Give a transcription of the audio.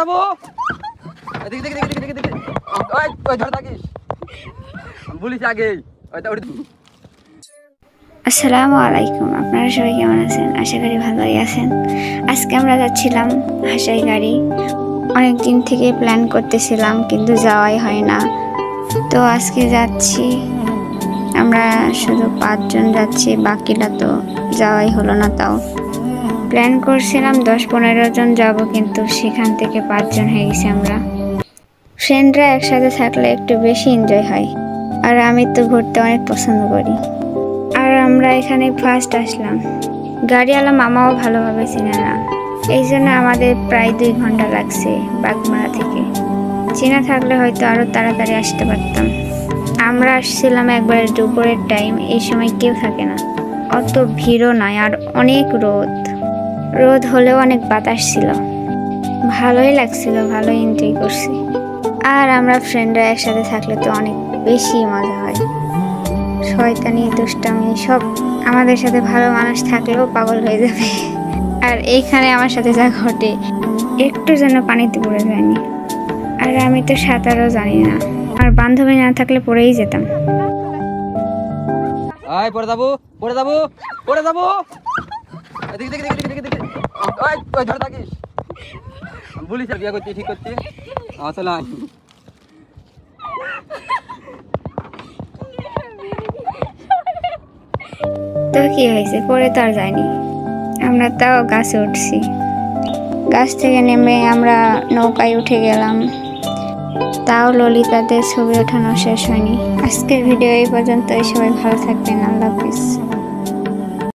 যাবো এদিকে দেখি দেখি দেখি দেখি ওই ওই ধরে থাকিস বলিস আগে ওইটা ওই আসসালামু আলাইকুম, আপনারা সবাই কেমন আছেন? আশা করি ভালোই আছেন। আজকে আমরা যাচ্ছিলাম হাসাই গাড়ি। অনেক দিন থেকে প্ল্যান করতেছিলাম কিন্তু যাওয়াই হয় না, তো আজকে যাচ্ছি। আমরা শুধু 5 জন যাচ্ছি, বাকিরা তো যাওয়াই হলো না। তাও প্ল্যান করছিলাম 10-15 জন যাব, কিন্তু সেখান থেকে 5 জন হয়ে গেছি আমরা। ফ্রেন্ডরা একসাথে থাকলে একটু বেশি এনজয় হয়, আর আমি তো ঘুরতে অনেক পছন্দ করি। আর আমরা এখানে ফার্স্ট আসলাম, গাড়িওয়ালা মামাও ভালোভাবে চিনে না, এই জন্য আমাদের প্রায় 2 ঘন্টা লাগছে বাগমারা থেকে। চেনা থাকলে হয়তো আরও তাড়াতাড়ি আসতে পারতাম। আমরা আসছিলাম একবারে দুপুরের টাইম, এই সময় কেউ থাকে না, অত ভিড়ও নয়, আর অনেক রোদ হলেও অনেক বাতাস ছিল। ভালোই লাগছিল, ভালোই এনজয় করছি। আর আমরা ফ্রেন্ডরা একসাথে থাকলে তো অনেক বেশি মজা হয়, শয়তানি দুষ্টামি সব। আমাদের সাথে ভালো মানুষ থাকলেও পাগল হয়ে যাবে। আর এইখানে আমার সাথে যা ঘটে, একটু যেন পানিতে পড়ে যায়নি। আর আমি তো সাঁতারও জানি না, আর বান্ধবী না থাকলে পড়েই যেতাম। আয় পড়ে যাবো পড়ে যাবো পড়ে যাবো এদিকে দেখি দেখি দেখি দেখি ওই ওই ধরে থাকিস বলিস বিয়ে করতে ঠিক করতে চল আয়। তো কি হয়েছে, পরে তো আর যায়নি। আমরা তাও গাছে উঠছি, গাছ থেকে নেমে আমরা নৌকায় উঠে গেলাম। তাও ললিতাদের ছবি ওঠানো শেষ হয়নি। আজকের ভিডিও এই পর্যন্তই। সবাই ভালো থাকবেন। আল্লাহ হাফিজ।